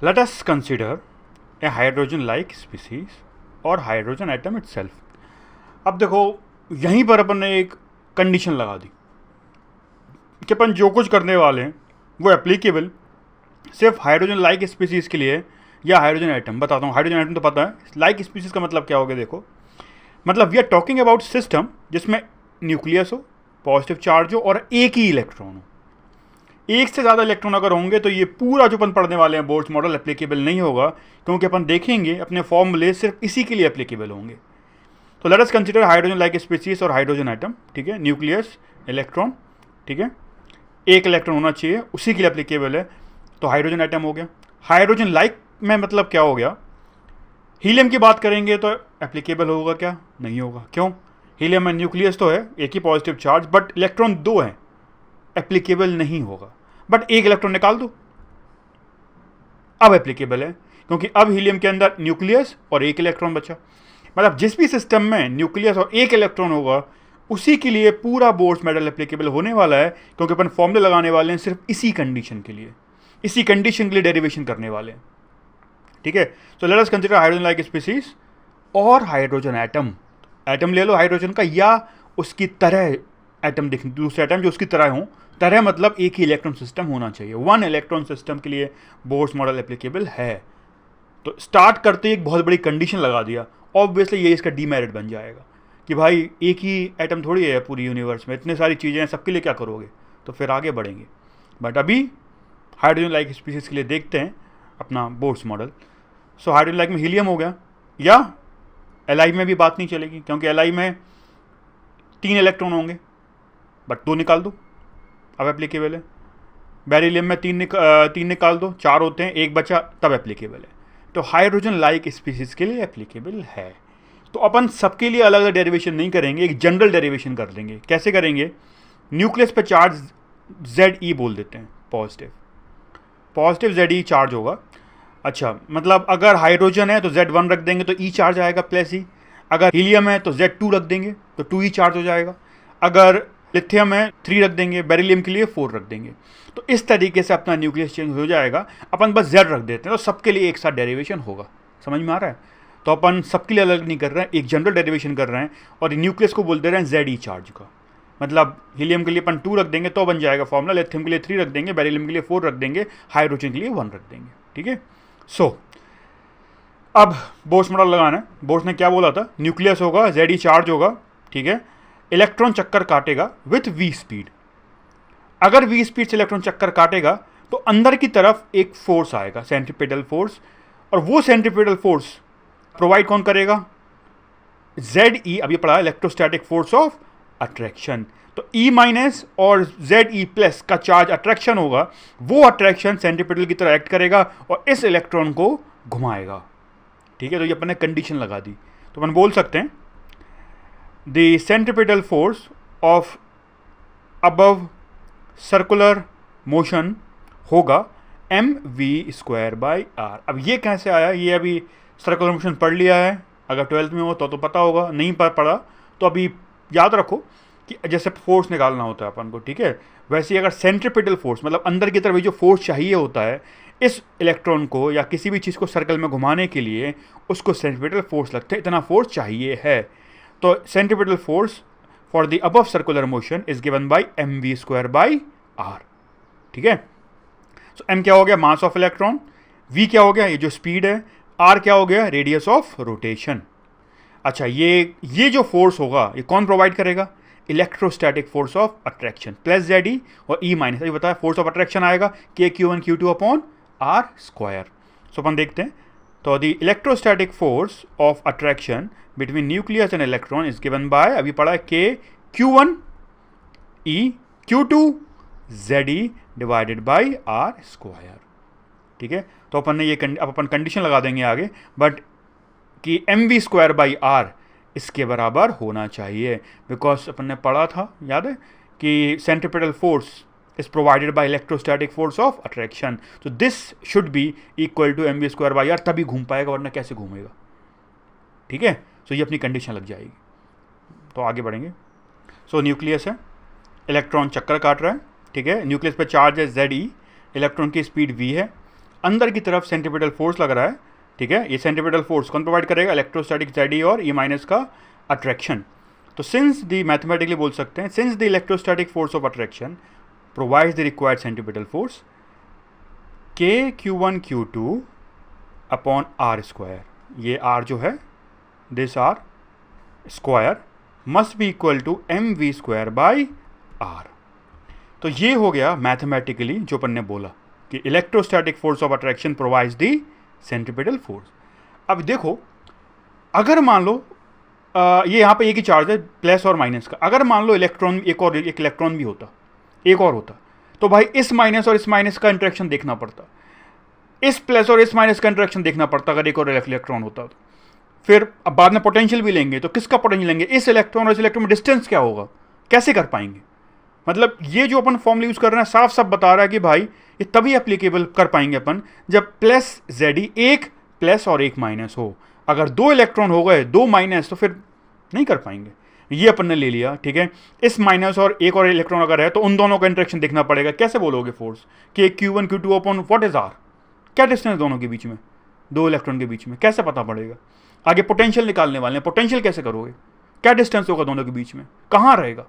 Let us consider a hydrogen-like species और hydrogen atom itself. अब देखो यहीं पर अपन ने एक कंडीशन लगा दी कि अपन जो कुछ करने वाले हैं वो एप्लीकेबल सिर्फ हाइड्रोजन लाइक स्पीसीज के लिए या हाइड्रोजन एटम. बताता हूँ. हाइड्रोजन एटम तो पता है, लाइक स्पीसीज का मतलब क्या हो गया. देखो मतलब we are talking about system जिसमें न्यूक्लियस हो, पॉजिटिव चार्ज हो और एक ही इलेक्ट्रॉन हो. एक से ज़्यादा इलेक्ट्रॉन अगर होंगे तो ये पूरा जो अपन पढ़ने वाले हैं बोर्ड्स मॉडल एप्लीकेबल नहीं होगा, क्योंकि अपन देखेंगे अपने फॉर्मूले सिर्फ इसी के लिए एप्लीकेबल होंगे. तो let us consider hydrogen like species और हाइड्रोजन एटम. ठीक है, न्यूक्लियस, इलेक्ट्रॉन. ठीक है, एक इलेक्ट्रॉन होना चाहिए, उसी के लिए एप्लीकेबल है. तो हाइड्रोजन एटम हो गया. हाइड्रोजन लाइक में मतलब क्या हो गया. हीलियम की बात करेंगे तो एप्लीकेबल होगा क्या? नहीं होगा. क्यों? हीलियम में न्यूक्लियस तो है, एक ही पॉजिटिव चार्ज, बट इलेक्ट्रॉन दो हैं, एप्लीकेबल नहीं होगा. बट एक इलेक्ट्रॉन निकाल दो, अब एप्लीकेबल है, क्योंकि अब हीलियम के अंदर न्यूक्लियस और एक इलेक्ट्रॉन बचा. मतलब जिस भी सिस्टम में न्यूक्लियस और एक इलेक्ट्रॉन होगा उसी के लिए पूरा बोर्ड्स मॉडल एप्लीकेबल होने वाला है, क्योंकि अपन फॉर्मूले लगाने वाले हैं सिर्फ इसी कंडीशन के लिए, इसी कंडीशन के लिए डेरिवेशन करने वाले हैं. ठीक है, तो let us consider hydrogen like species और हाइड्रोजन एटम. एटम ले लो हाइड्रोजन का, या उसकी तरह एटम देख, दूसरे एटम जो उसकी तरह हो. तरह मतलब एक ही इलेक्ट्रॉन सिस्टम होना चाहिए. वन इलेक्ट्रॉन सिस्टम के लिए बोर्ड्स मॉडल एप्लीकेबल है. तो स्टार्ट करते ही एक बहुत बड़ी कंडीशन लगा दिया. ऑब्वियसली ये इसका डीमेरिट बन जाएगा कि भाई एक ही एटम थोड़ी है पूरी यूनिवर्स में, इतने सारी चीज़ें हैं, सबके लिए क्या करोगे. तो फिर आगे बढ़ेंगे. बट अभी हाइड्रोजन लाइक स्पीसीज के लिए देखते हैं अपना boards model. So hydrogen like में हीलियम हो गया, या एलआई में भी बात नहीं चलेगी, क्योंकि एलआई में 3 इलेक्ट्रॉन होंगे, बट 2 निकाल दो, अब एप्लीकेबल है. बेरिलियम में 3 निकाल दो, 4 होते हैं, एक बचा, तब एप्लीकेबल है. तो हाइड्रोजन लाइक स्पीसीज के लिए एप्लीकेबल है. तो अपन सबके लिए अलग अलग डेरिवेशन नहीं करेंगे, एक जनरल डेरिवेशन कर लेंगे. कैसे करेंगे? न्यूक्लियस पे चार्ज Ze बोल देते हैं, पॉजिटिव Ze चार्ज होगा. अच्छा, मतलब अगर हाइड्रोजन है तो Z1 रख देंगे तो E चार्ज आएगा प्लस E. अगर हीलियम है तो Z2 रख देंगे तो 2E चार्ज हो जाएगा. अगर लिथियम है 3 रख देंगे, बेरिलियम के लिए 4 रख देंगे. तो इस तरीके से अपना न्यूक्लियस चेंज हो जाएगा. अपन बस Z रख देते हैं तो सबके लिए एक साथ डेरिवेशन होगा. समझ में आ रहा है? तो अपन सबके लिए अलग नहीं कर रहे हैं, एक जनरल डेरिवेशन कर रहे हैं. और न्यूक्लियस को बोल दे रहे हैं Ze चार्ज का. मतलब हीलियम के लिए अपन 2 रख देंगे तो बन जाएगा फॉर्मूला, लिथियम के लिए 3 रख देंगे, बेरिलियम के लिए 4 रख देंगे, हाइड्रोजन के लिए 1 रख देंगे. ठीक है. सो अब बोर्ड्स मॉडल लगाना है. बोर्ड्स ने क्या बोला था? न्यूक्लियस होगा, Ze चार्ज होगा. ठीक है, इलेक्ट्रॉन चक्कर काटेगा विथ v स्पीड. अगर v स्पीड से इलेक्ट्रॉन चक्कर काटेगा तो अंदर की तरफ एक फोर्स आएगा, सेंट्रीपिटल फोर्स. और वो सेंट्रीपिटल फोर्स प्रोवाइड कौन करेगा? Ze. अभी पढ़ा इलेक्ट्रोस्टैटिक फोर्स ऑफ अट्रैक्शन. तो E माइनस और Ze प्लस का चार्ज अट्रैक्शन होगा. वो अट्रैक्शन सेंट्रीपिटल की तरह एक्ट करेगा और इस इलेक्ट्रॉन को घुमाएगा. ठीक है, तो ये अपन ने कंडीशन लगा दी. तो अपन बोल सकते हैं the centripetal force of above circular motion होगा mv²/r. अब ये कैसे आया? ये अभी सर्कुलर मोशन पढ़ लिया है, अगर 12th में हो तो पता होगा, नहीं पढ़ा तो अभी याद रखो कि जैसे फोर्स निकालना होता है अपन को. ठीक है, वैसे ही अगर सेंट्रीपिटल फोर्स मतलब अंदर की तरफ जो फोर्स चाहिए होता है इस इलेक्ट्रॉन को या किसी भी चीज़ को सर्कल में घुमाने के लिए, उसको सेंट्रीपिटल फोर्स लगता है, इतना फोर्स चाहिए है. तो centripetal force for the above circular motion is given by mv²/r. ठीक है. सो m क्या हो गया? मास ऑफ इलेक्ट्रॉन. v क्या हो गया? ये जो स्पीड है. r क्या हो गया? Radius of rotation. अच्छा, ये जो फोर्स होगा ये कौन प्रोवाइड करेगा? Electrostatic force of attraction plus Ze और E माइनस. अभी बताया फोर्स ऑफ अट्रैक्शन आएगा K(Q1 Q2) अपॉन r². सो अपन देखते हैं. तो the electrostatic force of attraction between nucleus and electron is given by, अभी पढ़ा है, K(Q1 E Q2 Ze divided by r². ठीक है, तो अपन ने ये अब अपन कंडीशन लगा देंगे आगे, बट कि mv²/r इसके बराबर होना चाहिए, बिकॉज अपन ने पढ़ा था, याद है, कि centripetal force is provided by electrostatic force of attraction. तो this should be equal to mv²/r, तभी घूम पाएगा, वरना कैसे घूमेगा. ठीक है, सो ये अपनी कंडीशन लग जाएगी. तो आगे बढ़ेंगे. सो न्यूक्लियस है, इलेक्ट्रॉन चक्कर काट रहा है. ठीक है, न्यूक्लियस पे चार्ज है Ze, इलेक्ट्रॉन की स्पीड v है. अंदर की तरफ सेंट्रीपिटल फोर्स लग रहा है, ठीक है। ये सेंट्रीपिटल फोर्स कौन प्रोवाइड करेगा? इलेक्ट्रोस्टैटिक ZE और E माइनस का अट्रैक्शन। तो सिंस द मैथमेटिकली बोल सकते हैं, since the electrostatic force of attraction provides the required centripetal force, K Q2 upon R square, ये R जो है this R square must be equal to MV square by R। तो ये हो गया मैथमेटिकली जो अपन ने बोला कि electrostatic force of attraction provides the centripetal force. अब देखो, अगर मान लो ये यहाँ पे एक ही चार्ज है प्लस और माइनस का, अगर मान लो इलेक्ट्रॉन एक इलेक्ट्रॉन भी होता, एक और होता, तो भाई इस माइनस और इस माइनस का इंटरेक्शन देखना पड़ता, इस प्लस और इस माइनस का इंटरेक्शन देखना पड़ता अगर एक और इलेक्ट्रॉन होता तो। फिर अब बाद में पोटेंशियल भी लेंगे, तो किसका पोटेंशियल लेंगे? इस इलेक्ट्रॉन और इस इलेक्ट्रॉन में डिस्टेंस क्या होगा, कैसे कर पाएंगे? मतलब ये जो अपन फॉर्मूला यूज कर रहे हैं साफ साफ बता रहा है कि भाई ये तभी एप्लीकेबल कर पाएंगे अपन जब प्लस ZE एक प्लस और एक माइनस हो। अगर दो इलेक्ट्रॉन हो गए, दो माइनस, तो फिर नहीं कर पाएंगे। ये अपन ने ले लिया, ठीक है। इस माइनस और एक और इलेक्ट्रॉन अगर है तो उन दोनों का इंटरेक्शन देखना पड़ेगा। कैसे बोलोगे फोर्स कि Q1 Q2 upon what is R, क्या डिस्टेंस दोनों के बीच में, दो इलेक्ट्रॉन के बीच में, कैसे पता पड़ेगा? आगे पोटेंशियल निकालने वाले हैं, पोटेंशियल कैसे करोगे? क्या डिस्टेंस होगा दोनों के बीच में, कहाँ रहेगा?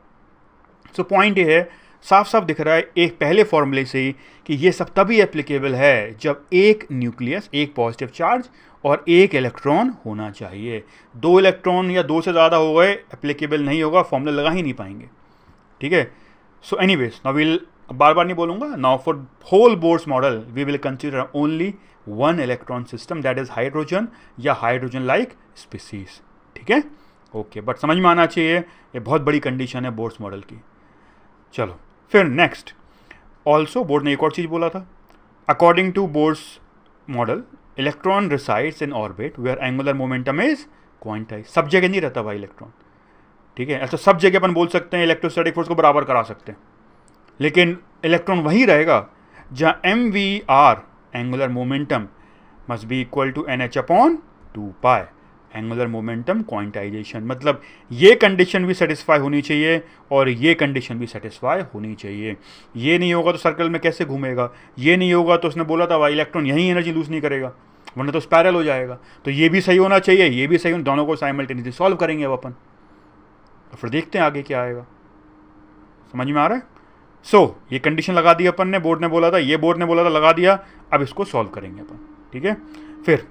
सो पॉइंट ये है, साफ साफ दिख रहा है एक पहले फॉर्मूले से ही कि ये सब तभी एप्लीकेबल है जब एक न्यूक्लियस, एक पॉजिटिव चार्ज और एक इलेक्ट्रॉन होना चाहिए। दो इलेक्ट्रॉन या दो से ज़्यादा हो गए एप्लीकेबल नहीं होगा, फॉर्मूला लगा ही नहीं पाएंगे, ठीक है। सो एनीवेज नाउ विल, बार बार नहीं बोलूँगा, now for whole Bohr's model we will consider only one electron system, that is hydrogen या हाइड्रोजन लाइक स्पीसीज, ठीक है। ओके, बट समझ में आना चाहिए, ये बहुत बड़ी कंडीशन है बोर्स मॉडल की। चलो फिर नेक्स्ट, ऑल्सो बोर्ड ने एक और चीज़ बोला था, according to Bohr's model electron resides in orbit where angular momentum is quantize. सब जगह नहीं रहता भाई इलेक्ट्रॉन, ठीक है। अच्छा, सब जगह अपन बोल सकते हैं इलेक्ट्रोस्टैटिक फोर्स को बराबर करा सकते हैं, लेकिन इलेक्ट्रॉन वहीं रहेगा जहाँ MVR angular momentum must be equal to NH upon 2π, angular momentum quantization. मतलब ये कंडीशन भी सेटिस्फाई होनी चाहिए और ये कंडीशन भी सेटिस्फाई होनी चाहिए। ये नहीं होगा तो सर्कल में कैसे घूमेगा, ये नहीं होगा तो उसने बोला था भाई इलेक्ट्रॉन यहीं एनर्जी लूज नहीं करेगा, वरना तो स्पायरल हो जाएगा। तो ये भी सही होना चाहिए, ये भी सही, दोनों को साइमल्टेनियसली सॉल्व करेंगे अब अपन, तो फिर देखते हैं आगे क्या आएगा। समझ में आ रहा है? सो ये कंडीशन लगा दी अपन ने, बोर्ड ने बोला था, ये बोर्ड ने बोला था, लगा दिया। अब इसको सॉल्व करेंगे अपन, ठीक है। फिर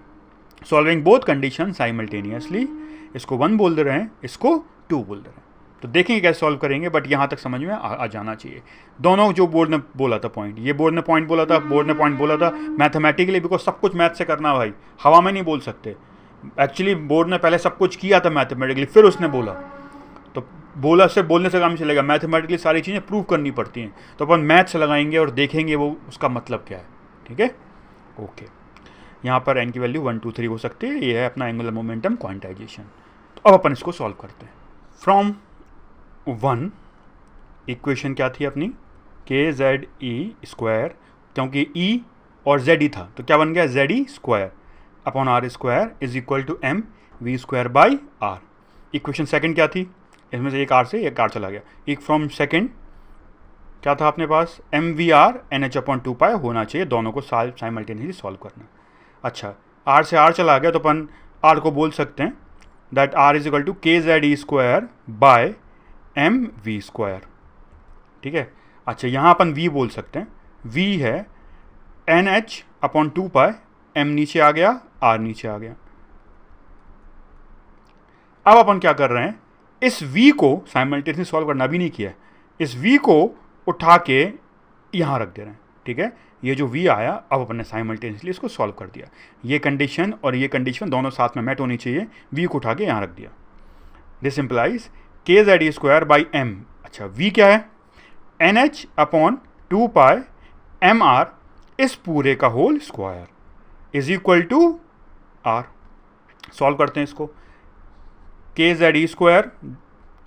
सॉल्विंग बोथ कंडीशन साइमल्टेनियसली, इसको 1 बोल दे रहे हैं, इसको 2 बोल दे रहे हैं, तो देखेंगे कैसे सॉल्व करेंगे। बट यहाँ तक समझ में आ जाना चाहिए दोनों जो बोर्ड ने बोला था पॉइंट, ये बोर्ड ने पॉइंट बोला था, बोर्ड ने पॉइंट बोला था मैथमेटिकली, बिकॉज सब कुछ मैथ से करना भाई, हवा में नहीं बोल सकते। एक्चुअली बोर्ड ने पहले सब कुछ किया था मैथमेटिकली, फिर उसने बोला, तो बोला से बोलने से काम चलेगा, मैथमेटिकली सारी चीज़ें प्रूव करनी पड़ती हैं, तो अपन मैथ से लगाएंगे और देखेंगे वो उसका मतलब क्या है, ठीक है। ओके, यहाँ पर n की वैल्यू 1 2 3 हो सकती है, ये है अपना एंगुलर मोमेंटम क्वांटाइजेशन। तो अब अपन इसको सॉल्व करते हैं। फ्रॉम 1 इक्वेशन क्या थी अपनी, KZE स्क्वायर, क्योंकि E और ZE था तो क्या बन गया, ZE square upon R square is equal to MV square by R। Equation second क्या थी, इसमें से एक R से एक R चला गया, एक फ्रॉम सेकंड क्या था अपने पास, MVR NH अपॉन 2π होना चाहिए, दोनों को साइमल्टेनियसली सॉल्व करना। अच्छा, R से R चला गया तो अपन R को बोल सकते हैं that R is equal to KZE square by MV square, ठीक है। अच्छा, यहाँ अपन V बोल सकते हैं, V है NH अपॉन 2π, M नीचे आ गया, R नीचे आ गया। अब अपन क्या कर रहे हैं, इस V को साइमल्टेनियसली सॉल्व करना भी नहीं किया, इस V को उठा के यहाँ रख दे रहे हैं, ठीक है। ये जो V आया, अब अपन ने साइमल्टेनियसली इसको सॉल्व कर दिया। ये कंडीशन और ये कंडीशन दोनों साथ में मैट होनी चाहिए, V को उठा के यहाँ रख दिया। This implies KZE square by M। अच्छा, V क्या है, NH अपॉन 2π MR इस पूरे का whole square is equal to R। Solve करते हैं इसको, KZE स्क्वायर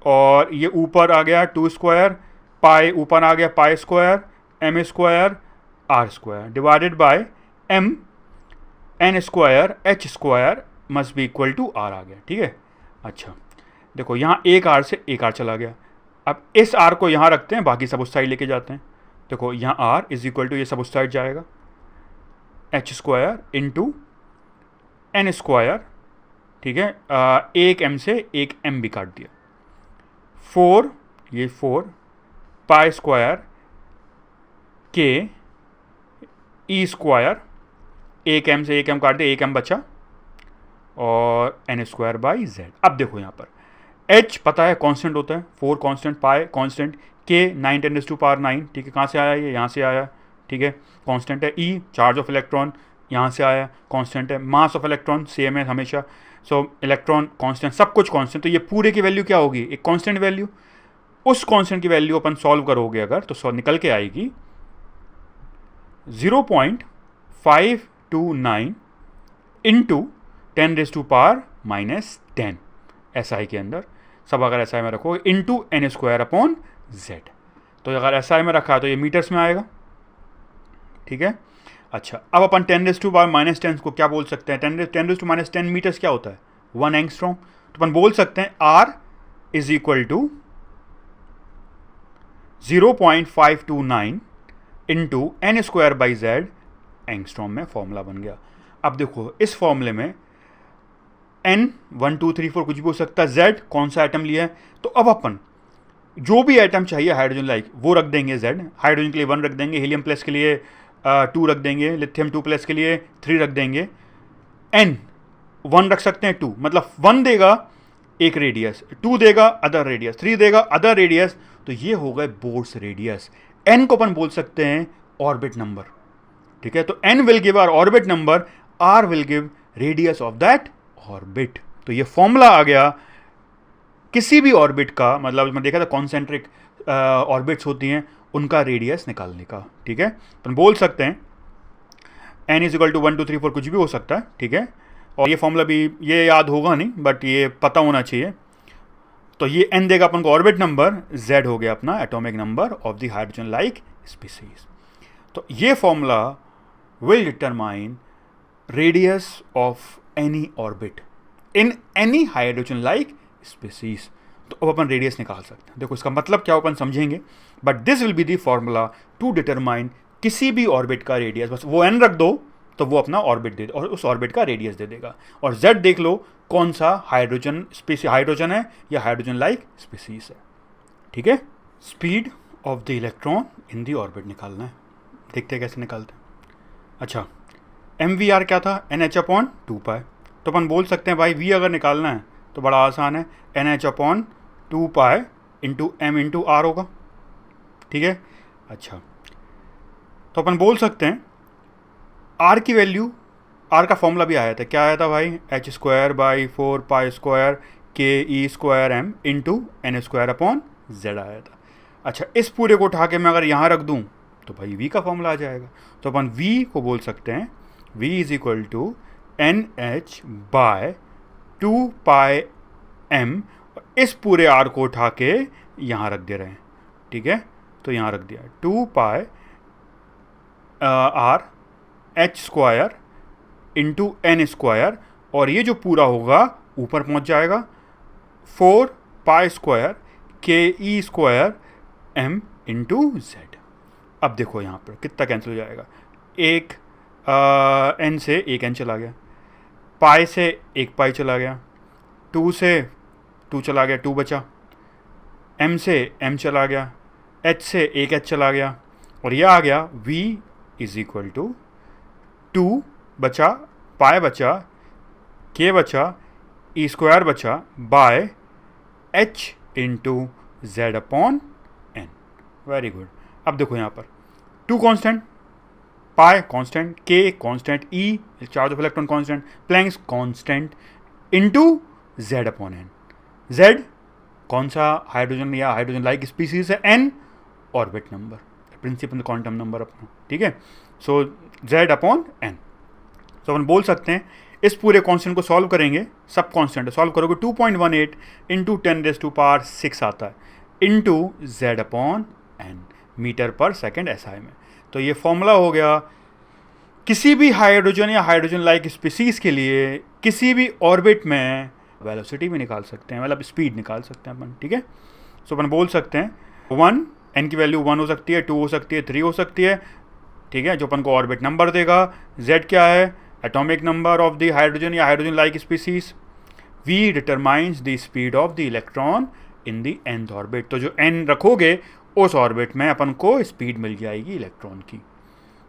और ये ऊपर आ गया 2 स्क्वायर, पाई ऊपर आ गया pi square, M square R square divided by M N square H square must be equal to R आ गया, ठीक है। अच्छा देखो, यहाँ एक R से एक R चला गया, अब इस R को यहाँ रखते हैं, बाकी सब उस साइड लेके जाते हैं। देखो यहाँ R इज इक्वल टू, ये सब उस साइड जाएगा, H square into N square, ठीक है, एक एम से एक एम भी काट दिया, 4, ये 4 पाई स्क्वायर के ई स्क्वायर, एक एम से एक एम काट दिया, एक एम बचा, और एन स्क्वायर बाई जेड। अब देखो यहाँ पर एच पता है कांस्टेंट होता है, 4 कांस्टेंट, पाई कांस्टेंट, के 9 10⁻⁹, ठीक है, कहाँ से आया ये, यहाँ से आया, ठीक है, कांस्टेंट है। ई चार्ज ऑफ इलेक्ट्रॉन, यहाँ से आया, कांस्टेंट है। मास ऑफ इलेक्ट्रॉन सेम है हमेशा, सो इलेक्ट्रॉन कांस्टेंट, सब कुछ कांस्टेंट, तो ये पूरे की वैल्यू क्या होगी, एक कांस्टेंट वैल्यू। उस कांस्टेंट की वैल्यू अपन सॉल्व करोगे अगर, तो निकल के आएगी 0.529 इंटू 10⁻⁻10 SI के अंदर, सब अगर SI में रखोगे, into N square upon Z. तो अगर SI में रखा है तो ये मीटर्स में आएगा, ठीक है। अच्छा, अब अपन 10⁻⁻10 को क्या बोल सकते हैं, 10⁻⁻10 मीटर्स क्या होता है, 1 एंगस्ट्रॉम। तो अपन बोल सकते हैं R is equal to 0.529 into N square by Z angstrom में फॉर्मूला बन गया। अब देखो इस फॉर्मूले में n 1 2 3 4 कुछ भी हो सकता है, z कौन सा एटम लिया है, तो अब अपन जो भी एटम चाहिए हाइड्रोजन लाइक वो रख देंगे, z हाइड्रोजन के लिए 1 रख देंगे, हीलियम प्लस के लिए 2 रख देंगे, लिथियम 2 प्लस के लिए 3 रख देंगे, n 1 रख सकते हैं 2, मतलब 1 देगा एक रेडियस, 2 देगा अदर रेडियस, 3 देगा अदर रेडियस, तो ये हो गए बोर्स रेडियस। n को अपन बोल सकते हैं ऑर्बिट नंबर, ठीक है, तो n will give our orbit number, r will give radius of that orbit. तो ये फॉर्मूला आ गया किसी भी ऑर्बिट का, मतलब मैं देखा था कॉन्सेंट्रिक ऑर्बिट्स होती हैं उनका रेडियस निकालने का, ठीक है। अपन बोल सकते हैं n इज इक्वल टू 1 2 3 4 कुछ भी हो सकता है, ठीक है, और ये फॉर्मूला भी ये याद होगा नहीं बट ये पता होना चाहिए। तो ये n देगा अपन को ऑर्बिट नंबर, z हो गया अपना atomic number of the hydrogen like species. तो ये formula will determine radius of any orbit in any hydrogen like species. तो अब अपन रेडियस निकाल सकते हैं। देखो इसका मतलब क्या अपन समझेंगे, but this will be the formula to determine किसी भी ऑर्बिट का रेडियस। बस वो n रख दो तो वो अपना ऑर्बिट दे और उस ऑर्बिट का रेडियस दे देगा, और z देख लो कौन सा हाइड्रोजन स्पीसी, हाइड्रोजन है या हाइड्रोजन लाइक स्पीसीज है, ठीक है। Speed of the electron in the orbit निकालना है, देखते हैं कैसे निकालते हैं। अच्छा, MVR क्या था, NH अपॉन 2π। तो अपन बोल सकते हैं भाई V अगर निकालना है तो बड़ा आसान है, NH upon 2π into M into R होगा, ठीक है। अच्छा, तो अपन बोल सकते हैं R की वैल्यू, R का फॉर्मूला भी आया था, क्या आया था भाई, H square by 4π square KE square M into N square upon Z आया था। अच्छा, इस पूरे को उठा के मैं अगर यहाँ रख दूँ तो भाई V का फॉर्मूला आ जाएगा। तो अपन V को बोल सकते हैं V is equal to NH by 2πm, इस पूरे R को उठा के यहाँ रख दे रहे हैं, ठीक है। तो यहाँ रख दिया 2π R H square into N square, और ये जो पूरा होगा ऊपर पहुँच जाएगा 4π square KE square M into Z। अब देखो यहाँ पर कितना कैंसिल हो जाएगा, एक n से एक n चला गया, पाई से एक पाई चला गया, 2 से 2 चला गया, 2 बचा, m से m चला गया, h से एक h चला गया, और यह आ गया v इज इक्वल टू 2 बचा, पाई बचा, k बचा, e स्क्वायर बचा by h into z upon n। Very good. अब देखो यहाँ पर 2 constant, pi constant, k constant, e charge of electron constant, Planck's constant into z upon n. Z कौन सा हाइड्रोजन या हाइड्रोजन लाइक स्पीसीज है, n orbit number, principal quantum number अपना, ठीक है। So z upon n. तो अपन बोल सकते हैं इस पूरे कांस्टेंट को सॉल्व करेंगे, सब कांस्टेंट सॉल्व करोगे 2.18 इंटू 10⁻⁶ आता है into z upon n, metre per second SI में। तो ये फॉर्मूला हो गया किसी भी हाइड्रोजन या हाइड्रोजन लाइक स्पीसीज के लिए किसी भी ऑर्बिट में वेलोसिटी भी निकाल सकते हैं, मतलब स्पीड निकाल सकते हैं अपन, ठीक है। सो अपन बोल सकते हैं 1, n की वैल्यू 1 हो सकती है, 2 हो सकती है, 3 हो सकती है, ठीक है, जो अपन को ऑर्बिट नंबर देगा। z क्या है, atomic number of the hydrogen या hydrogen like species. v determines the speed of the electron in the nth orbit. तो जो n रखोगे उस ऑर्बिट में अपन को स्पीड मिल जाएगी इलेक्ट्रॉन की,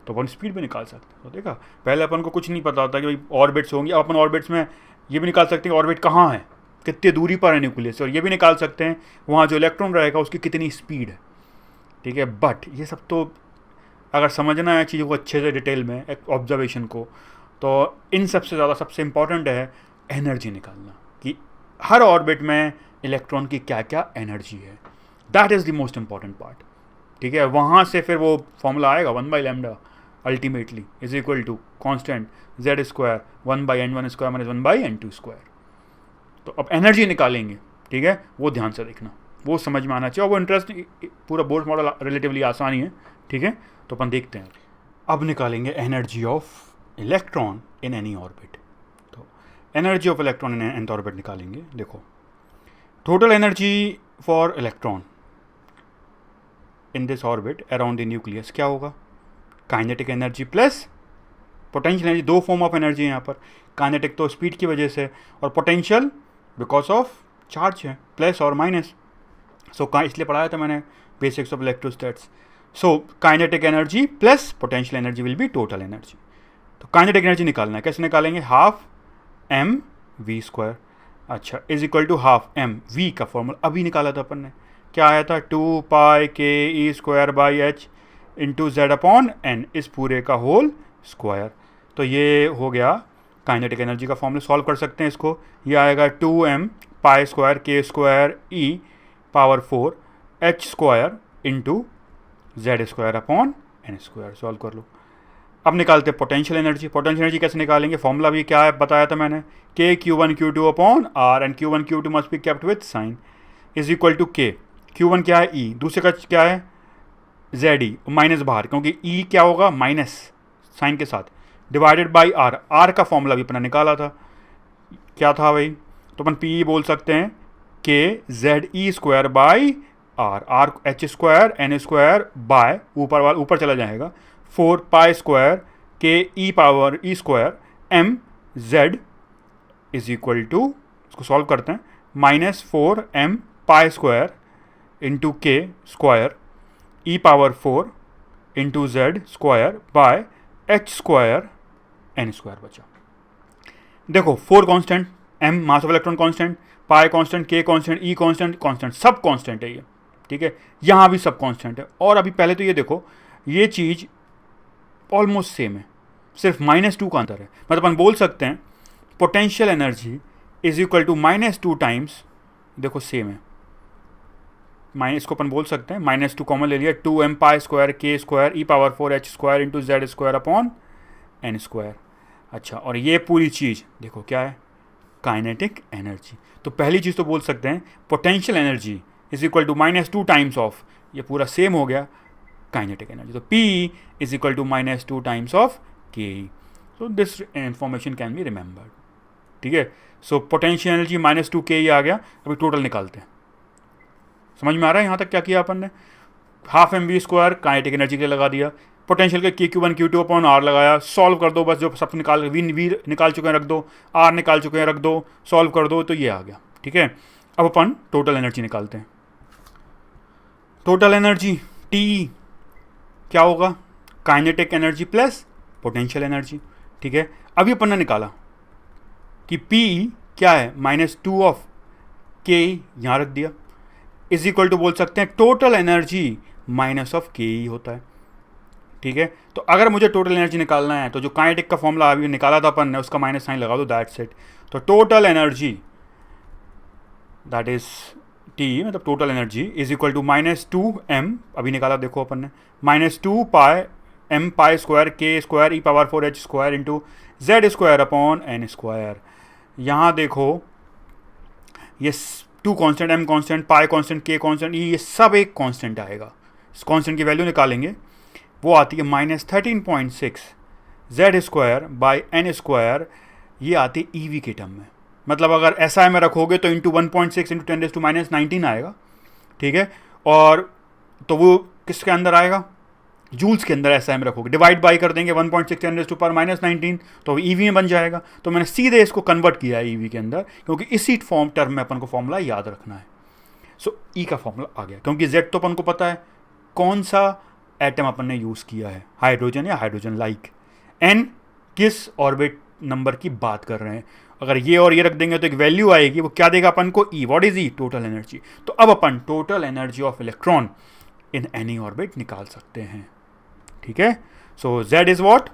तो अपन स्पीड भी निकाल सकते हैं। तो देखा, पहले अपन को कुछ नहीं पता होता कि भाई ऑर्बिट्स होंगी। अब अपन ऑर्बिट्स में ये भी निकाल सकते हैं ऑर्बिट कहाँ है, कितनी दूरी पर है न्यूक्लियस से, और ये भी निकाल सकते हैं वहाँ जो इलेक्ट्रॉन रहेगा उसकी कितनी स्पीड है। ठीक है, बट ये सब तो अगर समझना है चीज़ों को अच्छे से डिटेल में, एक ऑब्जर्वेशन को, तो इन सबसे ज़्यादा सबसे इम्पॉर्टेंट है एनर्जी निकालना, कि हर ऑर्बिट में इलेक्ट्रॉन की क्या क्या एनर्जी है। That is the most important part. ठीक है, वहाँ से फिर वो फॉर्मूला आएगा 1/λ ultimately is equal to constant z square 1/n1 square minus 1/n2 square. तो अब एनर्जी निकालेंगे, ठीक है, वो ध्यान से देखना, वो समझ में आना चाहिए, और वो इंटरेस्ट पूरा बोर्ड मॉडल रिलेटिवली आसानी है। ठीक है, तो अपन देखते हैं। अब निकालेंगे energy of electron in any orbit. तो energy of electron in nth orbit निकालेंगे। देखो, total energy for electron in this orbit around the nucleus क्या होगा, kinetic energy plus potential energy. दो फॉर्म ऑफ एनर्जी है यहाँ पर, काइनेटिक तो स्पीड की वजह से, और पोटेंशियल बिकॉज ऑफ चार्ज है, प्लस और माइनस। सो इसलिए पढ़ाया था मैंने basics of electrostatics. So kinetic energy plus potential energy will be total energy. तो काइनेटिक एनर्जी निकालना है, कैसे निकालेंगे, हाफ एम वी स्क्वायर, अच्छा, is equal to half M V का फॉर्मूला अभी निकाला था अपन ने, क्या आया था, 2π/k e² by h into z upon n, इस पूरे का होल स्क्वायर। तो ये हो गया काइनेटिक एनर्जी का फॉर्मूला। सॉल्व कर सकते हैं इसको, ये आएगा 2m π² k² h square into Z square upon n square. Solve कर लो। अब निकालते हैं पोटेंशियल एनर्जी। पोटेंशियल एनर्जी कैसे निकालेंगे, फॉर्मूला भी क्या है बताया था मैंने, k q1 q2 upon r, and q1 q2 must be kept with sign, is equal to k, q1 क्या है e, दूसरे का क्या है ZE, माइनस बाहर, क्योंकि E क्या होगा माइनस साइन के साथ, डिवाइडेड बाई R। R का फॉर्मूला भी अपना निकाला था, क्या था भाई, तो अपन PE बोल सकते हैं KZE² by R h square n square by ऊपर चला जाएगा 4π² KE² M Z is equal to, इसको सॉल्व करते हैं, -4m π² into k square E⁴ into Z square by h square n square बचा। देखो 4 constant, m mass of electron constant, pi constant, k constant, e constant, सब constant है ये। ठीक है, यहाँ भी सब कांस्टेंट है। और अभी पहले तो ये देखो, ये चीज़ ऑलमोस्ट सेम है, सिर्फ -2 का अंतर है। मतलब अपन बोल सकते हैं potential energy is equal to -2 times, देखो सेम है, माइनस को अपन बोल सकते हैं -2 कॉमन ले लिया, 2m π² k² E⁴ h square into Z square upon n square. अच्छा, और ये पूरी चीज़ देखो क्या है, काइनेटिक एनर्जी। तो पहली चीज़ तो बोल सकते हैं potential energy is equal to -2 times of, ये पूरा सेम हो गया, काइनेटिक एनर्जी। तो P is equal to -2 times of K. So this information can be remembered. ठीक है, सो पोटेंशियल एनर्जी -2 के आ गया। अभी टोटल निकालते हैं, समझ में आ रहा है यहाँ तक क्या किया अपन ने, हाफ mv² काइनेटिक एनर्जी के लिए लगा दिया, पोटेंशियल के k q1 q2 upon r लगाया, सॉल्व कर दो बस, जो सब निकाल वी निकाल चुके हैं रख दो, r निकाल चुके हैं रख दो, सॉल्व कर दो, तो ये आ गया। ठीक है, अब अपन टोटल एनर्जी निकालते हैं। टोटल एनर्जी T क्या होगा, kinetic energy plus potential energy. ठीक है, अभी अपन ने निकाला कि P क्या है, -2 ऑफ k, यहाँ रख दिया, इज इक्वल टू बोल सकते हैं टोटल एनर्जी माइनस ऑफ के ही होता है। ठीक है, तो अगर मुझे टोटल एनर्जी निकालना है तो जो काइनेटिक का फॉर्मूला अभी निकाला था अपन ने, उसका माइनस साइन लगा दो, दैट्स इट। तो total energy that is T, मतलब total energy is equal to -2m, अभी निकाला देखो अपन ने, -2πm π² k² E⁴ h square into Z square upon n square. यहाँ देखो ये 2 constant, m constant, pi constant, k constant, ये सब एक कांस्टेंट आएगा। इस कांस्टेंट की वैल्यू निकालेंगे, वो आती है -13.6 z square by n square, ये आती है ईवी के टर्म में। मतलब अगर SI में रखोगे तो इंटू 1.6 इंटू 10⁻⁻19 आएगा। ठीक है, और तो वो किसके अंदर आएगा, जूल्स के अंदर SI में रखोगे, डिवाइड बाई कर देंगे 1.6 ×10⁻⁻19 तो EV में बन जाएगा। तो मैंने सीधे इसको कन्वर्ट किया है EV के अंदर, क्योंकि इसी फॉर्म टर्म में अपन को फॉर्मूला याद रखना है। सो E का फॉर्मूला आ गया, क्योंकि Z तो अपन को पता है कौन सा एटम अपन ने यूज़ किया है, हाइड्रोजन या हाइड्रोजन लाइक। N किस ऑर्बिट नंबर की बात कर रहे हैं, अगर ये और ये रख देंगे तो एक वैल्यू आएगी, वो क्या देगा अपन को, E। What is E? Total energy. तो अब अपन total energy of electron in any orbit निकाल सकते हैं, ठीक है। So Z is what,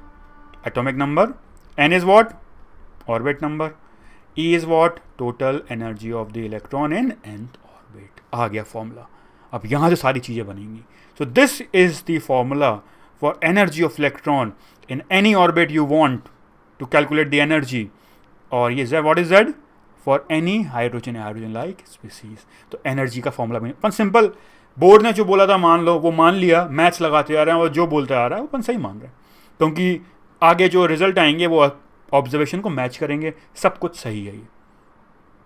atomic number, N is what, orbit number, E is what, total energy of the electron in nth orbit. आ गया फॉर्मूला। अब यहां से सारी चीजें बनेंगी। So this is the formula for energy of electron in any orbit you want to calculate the energy. और ये Z, what is Z? For any hydrogen like species. तो एनर्जी का फॉर्मूला बने। अपन सिंपल, बोर्ड ने जो बोला था मान लो, वो मान लिया, मैथ्स लगाते आ रहे हैं और जो बोलते आ रहा है वो अपन सही मान रहे हैं, क्योंकि आगे जो रिजल्ट आएंगे वो ऑब्जर्वेशन को मैच करेंगे, सब कुछ सही है ये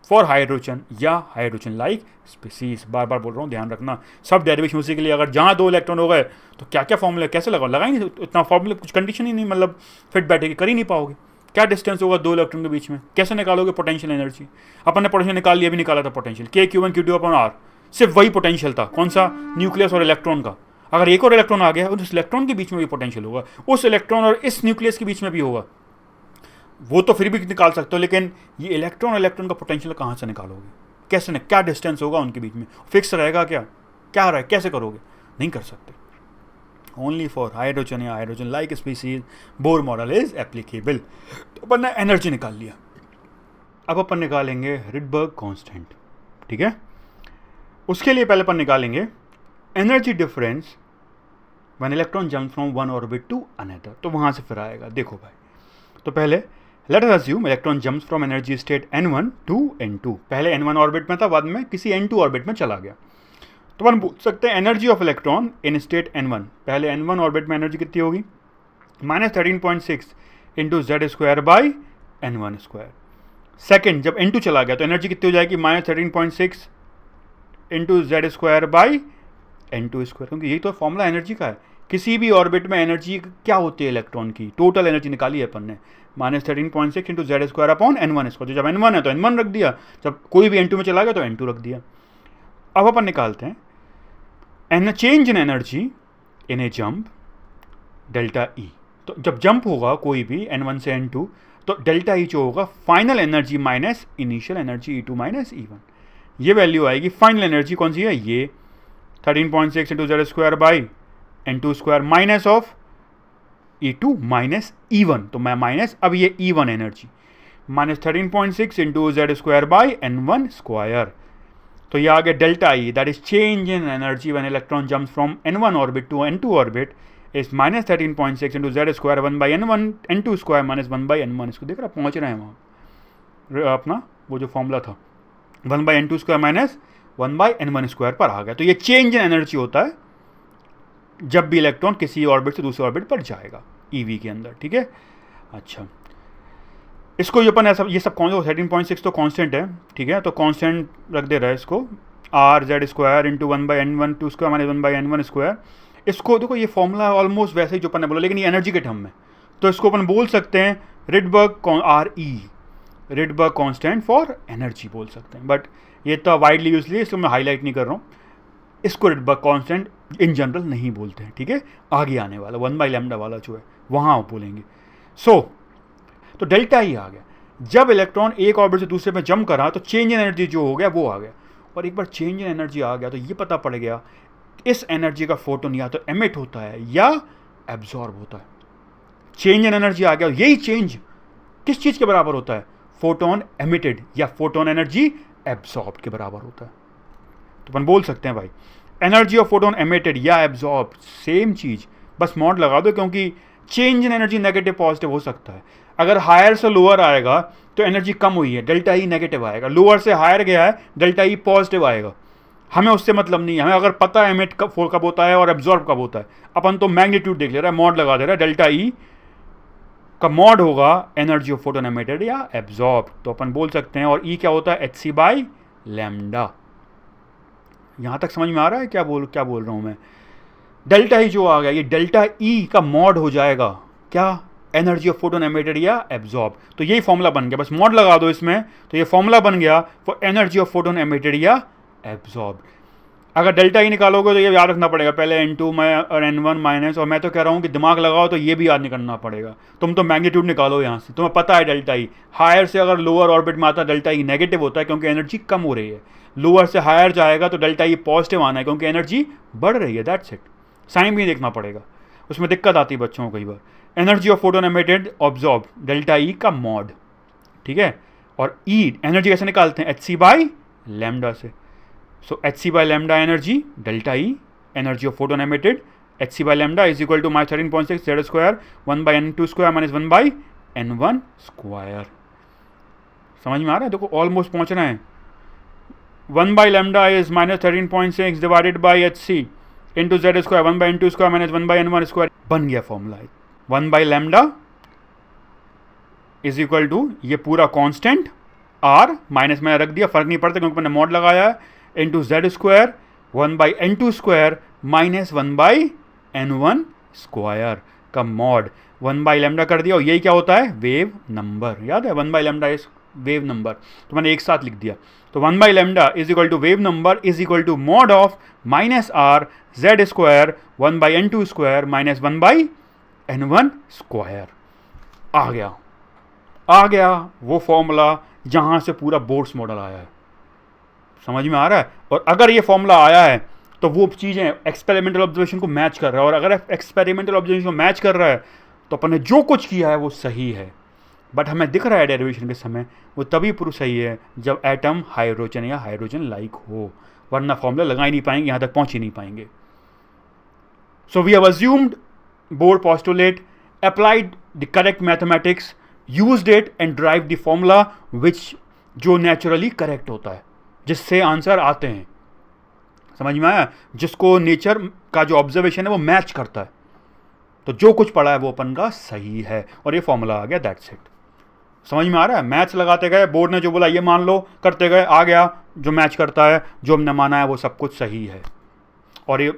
फॉर हाइड्रोजन या हाइड्रोजन लाइक स्पीसीज। बार बार बोल रहा हूँ, ध्यान रखना, सब डेरिवेशन उसी के लिए। अगर जहाँ 2 इलेक्ट्रॉन हो गए तो क्या क्या फॉर्मूला कैसे लगाओ, लगा ही नहीं, इतना फॉर्मूला कुछ कंडीशन ही नहीं, मतलब फिट बैठेगी, कर ही नहीं पाओगे। क्या डिस्टेंस होगा 2 इलेक्ट्रॉन के बीच में, कैसे निकालोगे पोटेंशियल एनर्जी? अपन ने पोटेंशियल निकाल लिया, भी निकाला था potential K(Q1 Q2 upon R), सिर्फ वही पोटेंशियल था, कौन सा, न्यूक्लियस और इलेक्ट्रॉन का। अगर एक और इलेक्ट्रॉन आ गया उस इलेक्ट्रॉन के बीच में भी पोटेंशियल होगा, उस इलेक्ट्रॉन और इस न्यूक्लियस के बीच में भी होगा, वो तो फिर भी निकाल सकते हो, लेकिन ये इलेक्ट्रॉन इलेक्ट्रॉन का पोटेंशियल कहाँ से निकालोगे, कैसे न, क्या डिस्टेंस होगा उनके बीच में, फिक्स रहेगा क्या, क्या रहा है, कैसे करोगे, नहीं कर सकते। ओनली फॉर हाइड्रोजन या hydrogen like species Bohr model is applicable. तो अपन ने एनर्जी निकाल लिया, अब अपन निकालेंगे रिडबर्ग कांस्टेंट, ठीक है। उसके लिए पहले अपन निकालेंगे energy difference when electron jump from one orbit to another. तो वहां से फिर आएगा, देखो भाई, तो पहले let us assume electron jumps from energy state n1 to n2। पहले n1 ऑर्बिट में था, बाद में किसी n2 ऑर्बिट में चला गया। तो अपन बोल सकते हैं energy of electron in state n1, पहले n1 ऑर्बिट में एनर्जी कितनी होगी, -13.6 into Z² by n1²। Second जब n2 चला गया तो एनर्जी कितनी हो जाएगी, -13.6 इंटू Z² बाई n2², क्योंकि यही तो फॉर्मूला एनर्जी का है। किसी भी ऑर्बिट में एनर्जी क्या होती है इलेक्ट्रॉन की, टोटल एनर्जी निकाली है अपन ने, -13.6 इंटू Z² अपॉन n1²। तो जब n1 है तो n1 रख दिया, जब कोई भी n2 में चला गया तो n2 रख दिया। अब अपन निकालते हैं change in energy in A jump delta E। तो जब जंप होगा कोई भी n1 से n2 तो डेल्टा E जो होगा final energy minus initial energy E2 minus E1, ये वैल्यू आएगी। फाइनल एनर्जी कौन सी है, ये 13.6 into Z² by n2² minus of E2 minus E1, तो मैं माइनस, अब ये E1 energy -13.6 into Z² by n1²। तो ये आ गया delta E, that is change in energy when electron jumps from n1 orbit to n2 orbit is -13.6 into Z² 1 by n2² minus 1 by n1। इसको देख रहा, पहुंच रहे हैं वहाँ, अपना वो जो फॉर्मूला था 1 by n2² minus 1 by n1² पर आ गया। तो ये चेंज इन एनर्जी होता है जब भी इलेक्ट्रॉन किसी ऑर्बिट से दूसरे ऑर्बिट पर जाएगा EV के अंदर, ठीक है। अच्छा, इसको ये अपन ऐसा, ये सब कौन, 13.6 तो कांस्टेंट है, ठीक है, तो कांस्टेंट रख दे रहा है इसको, RZ² into 1 by n1² minus 1 by n1²। इसको देखो, ये फॉर्मूला ऑलमोस्ट वैसे ही जो अपन ने बोला, लेकिन ये एनर्जी के टर्म में, तो इसको अपन बोल सकते हैं Rydberg RE, Rydberg constant for energy बोल सकते हैं, बट ये तो वाइडली यूज लिया, इसको मैं हाईलाइट नहीं कर रहा हूँ। इसको रिडबर्ग कांस्टेंट इन जनरल नहीं बोलते हैं, ठीक है। आगे आने वाला 1 बाई लैम्डा वाला जो है वहाँ बोलेंगे। तो डेल्टा E आ गया, जब इलेक्ट्रॉन एक ऑर्बिट से दूसरे में जंप करा तो चेंज इन एनर्जी जो हो गया वो आ गया। और एक बार चेंज इन एनर्जी आ गया तो ये पता पड़ गया इस एनर्जी का फोटोन या तो एमिट होता है या एब्जॉर्ब होता है। चेंज इन एनर्जी आ गया, यही चेंज किस चीज़ के बराबर होता है, फोटोन एमिटेड या फोटोन एनर्जी एब्जॉर्ब के बराबर होता है। तो अपन बोल सकते हैं भाई एनर्जी ऑफ फोटोन एमिटेड या एब्जॉर्ब सेम चीज़, बस मॉड लगा दो, क्योंकि change in energy negative positive हो सकता है। अगर हायर से लोअर आएगा तो एनर्जी कम हुई है, डेल्टा E नेगेटिव आएगा, लोअर से हायर गया है डेल्टा E पॉजिटिव आएगा। हमें उससे मतलब नहीं है, हमें अगर पता है एमिट कब होता है और एब्जॉर्ब कब होता है, अपन तो मैग्नीट्यूड देख ले रहा है, मॉड लगा दे रहा है, डेल्टा E का मॉड होगा एनर्जी ऑफ फोटोन एमिटेड या एब्जॉर्ब। तो अपन बोल सकते हैं, और E क्या होता है, hc बाई लैम्डा। यहाँ तक समझ में आ रहा है क्या बोल रहा हूँ मैं। डेल्टा ई जो आ गया, ये डेल्टा ई का मॉड हो जाएगा क्या, एनर्जी ऑफ फोटोन एमिटेड या एब्जॉर्ब। तो यही फॉर्मूला बन गया, बस मॉड लगा दो इसमें, तो ये फॉर्मूला बन गया for energy of photon emitted या एब्जॉर्ब। अगर डेल्टा ई निकालोगे तो ये याद रखना पड़ेगा, पहले N2 में और N1 माइनस, और मैं तो कह रहा हूँ कि दिमाग लगाओ तो ये भी याद नहीं करना पड़ेगा। तुम तो मैग्नीट्यूड निकालो यहाँ से, तुम्हें पता है डेल्टा ई हायर से अगर लोअर ऑर्बिट में आता है डेल्टा ई नेगेटिव होता है क्योंकि एनर्जी कम हो रही है, लोअर से हायर जाएगा तो डेल्टा ई पॉजिटिव आना है क्योंकि एनर्जी बढ़ रही है, दैट्स इट। साइन भी देखना पड़ेगा, उसमें दिक्कत आती है बच्चों को कई बार। Energy of photon emitted absorbed delta E का मॉड, ठीक है। और ई एनर्जी कैसे निकालते हैं, hc/λ से। So hc/λ energy delta E energy of photon emitted hc/λ is equal to minus 13.6 z square 1 by n2 square minus 1 by n1 square। समझ में आ रहा है, देखो ऑलमोस्ट पहुंच रहे हैं। 1 by lambda is minus 13.6 divided by hc into z square 1 by n2 square minus 1 by n1 square बन गया formula. 1 by lambda is equal to ये पूरा कांस्टेंट r माइनस मैंने रख दिया, फर्क नहीं पड़ता क्योंकि मैंने मॉड लगाया है, into Z square 1 by N2 square minus 1 by N1 square का मॉड 1 बाई लैम्डा कर दिया। और यही क्या होता है, वेव नंबर। याद है 1 by lambda is wave number, तो मैंने एक साथ लिख दिया। तो 1 by lambda is equal to wave number is equal to mod of minus R Z square 1 by N2 square minus 1 by N1 square. आ गया वो फॉर्मूला जहाँ से पूरा बोर्ड्स मॉडल आया है। समझ में आ रहा है। और अगर ये फॉर्मूला आया है तो वो चीज़ें एक्सपेरिमेंटल ऑब्जर्वेशन को मैच कर रहा है, और अगर एक्सपेरिमेंटल ऑब्जर्वेशन को मैच कर रहा है तो अपन ने जो कुछ किया है वो सही है। बट हमें दिख रहा है डेरिवेशन के समय वो तभी प्रूफ सही है जब एटम हाइड्रोजन या हाइड्रोजन लाइक हो, वरना फॉर्मूला लगा ही नहीं पाएंगे, यहाँ तक पहुँच ही नहीं पाएंगे। So we have assumed Bohr's postulate, applied the correct mathematics, used it and derive the formula which जो नेचुरली करेक्ट होता है, जिससे आंसर आते हैं। समझ में आया, जिसको नेचर का जो ऑब्जर्वेशन है वो मैच करता है, तो जो कुछ पढ़ा है वो अपन का सही है, और ये फॉर्मूला आ गया, दैट्स इट। समझ में आ रहा है, मैथ्स लगाते गए, बोर्ड ने जो बोला ये मान लो, करते गए, आ गया जो मैच करता है, जो हमने माना है वो सब कुछ सही है। और ये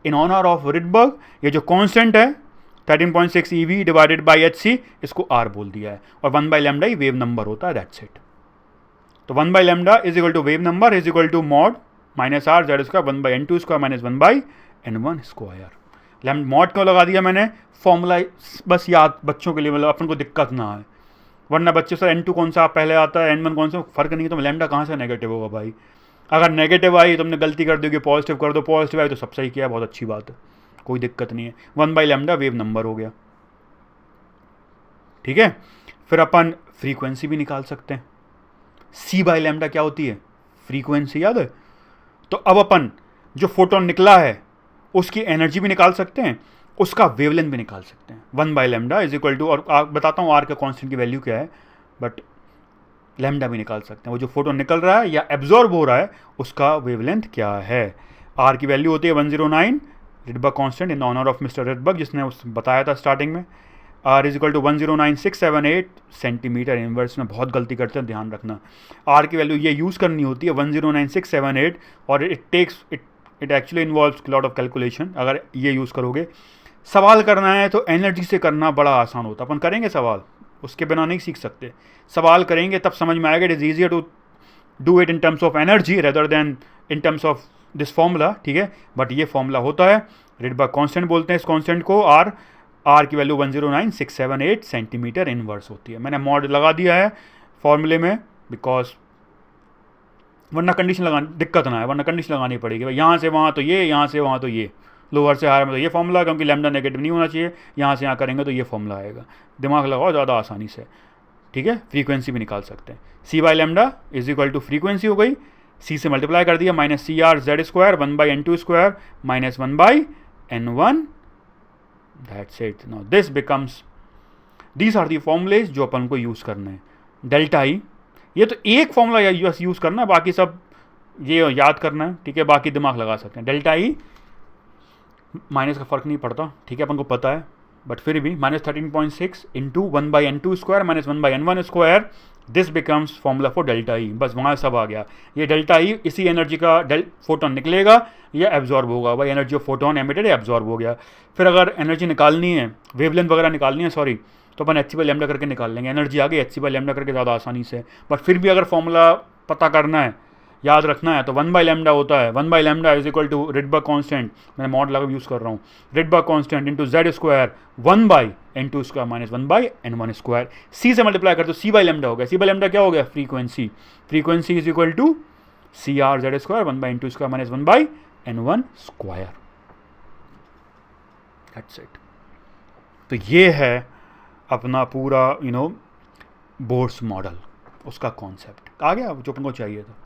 इन ऑनर ऑफ रिडबर्ग, ये जो कॉन्स्टेंट है 13.6 EV डिवाइडेड बाई HC, इसको R बोल दिया है, और 1 बाई लैम्डा ही वेव नंबर होता है, दैट्स इट। तो 1 by lambda is equal to wave number is equal to mod minus R Z square 1 by N2 square minus 1 by N1 square. Mod क्यों लगा दिया मैंने, फॉर्मूला बस याद बच्चों के लिए, मतलब अपन को दिक्कत ना आए, वरना बच्चे सर N2 कौन सा पहले आता है, N1 कौन सा, फर्क नहीं है, तो लैम्डा कहाँ से नेगेटिव होगा भाई। अगर नेगेटिव आई तुमने गलती कर दी कि पॉजिटिव कर दो, पॉजिटिव आई तो सब सही किया, बहुत अच्छी बात है, कोई दिक्कत नहीं है। 1 बाई लैम्डा वेव नंबर हो गया, ठीक है। फिर अपन फ्रीक्वेंसी भी निकाल सकते हैं, C बाई लैम्डा क्या होती है, फ्रीक्वेंसी, याद है। तो अब अपन जो फोटोन निकला है उसकी एनर्जी भी निकाल सकते हैं, उसका वेवलेंथ भी निकाल सकते हैं। 1 by lambda is equal to, और बताता हूँ आर के कांस्टेंट की वैल्यू क्या है, बट लैम्डा भी निकाल सकते हैं, वो जो फोटोन निकल रहा है या एब्जॉर्ब हो रहा है उसका वेवलेंथ क्या है। आर की वैल्यू होती है 109 Rydberg constant in honour of mister Rydberg, जिसने उस बताया था स्टार्टिंग में। R is equal to 109678 centimetre inverse में बहुत गलती करते हैं, ध्यान रखना। आर की वैल्यू ये यूज़ करनी होती है 109678, और it actually involves lot of calculation. अगर ये यूज़ करोगे, सवाल करना है तो एनर्जी से करना बड़ा आसान होता है। अपन करेंगे सवाल, उसके बिना नहीं सीख सकते, सवाल करेंगे तब समझ में आएगा। It is easier to do it in terms of energy rather than in terms of this formula, ठीक है। बट ये फॉर्मूला होता है, रिडबर्ग कांस्टेंट बोलते हैं इस कांस्टेंट को। आर की वैल्यू 109678 सेंटीमीटर इनवर्स होती है। मैंने मॉड लगा दिया है फॉर्मूले में, बिकॉज वरना कंडीशन लगानी दिक्कत ना है, वरना कंडीशन लगानी पड़ेगी भाई, यहाँ से वहाँ तो ये, यहाँ से वहाँ तो ये, लोअर से हायर में तो ये फॉर्मूला, क्योंकि लैम्डा नेगेटिव नहीं होना चाहिए, यहाँ से यहाँ करेंगे तो ये फॉर्मूला आएगा। दिमाग लगाओ ज़्यादा आसानी से, ठीक है। फ्रीक्वेंसी भी निकाल सकते हैं, C by lambda is equal to frequency हो गई, C से मल्टीप्लाई कर दिया, minus CR z square 1 by N2 square minus 1 by N1, that's it. Now this becomes, these are the formulas जो अपन को यूज़ करने हैं। डेल्टा ई, ये तो एक फॉर्मूला यूज़ करना है, बाकी सब ये याद करना है, ठीक है, बाकी दिमाग लगा सकते हैं। डेल्टा ई माइनस का फ़र्क नहीं पड़ता, ठीक है, अपन को पता है, बट फिर भी minus 13.6 into 1 by N2 square minus 1 by N1 square this becomes formula for delta E, बस वहाँ सब आ गया। ये डेल्टा ई इसी एनर्जी का फोटोन निकलेगा या एब्जॉर्ब होगा, भाई energy of photon emitted absorb हो गया। फिर अगर एनर्जी निकालनी है, वेवलेंथ वगैरह निकालनी है सॉरी, तो अपन एच सी बाई लैम्डा करके निकाल लेंगे, एनर्जी आ गई एच सी बाई लैम्डा करके ज़्यादा आसानी से। बट फिर भी अगर फॉर्मूला पता करना है, याद रखना है, तो 1/λ होता है, 1/λ is equal to Rydberg constant, मैं मॉड लगा यूज़ कर रहा हूँ, Rydberg constant into Z square 1/n2 square minus 1/n1 square. C से मल्टीप्लाई कर तो c/λ हो गया, c/λ क्या हो गया, frequency, frequency is equal to c R Z square 1/n2 square minus 1/n1 square. That's it. तो ये है अपना पूरा बोर्स मॉडल, उसका कॉन्सेप्ट आ गया जो अपन को चाहिए था।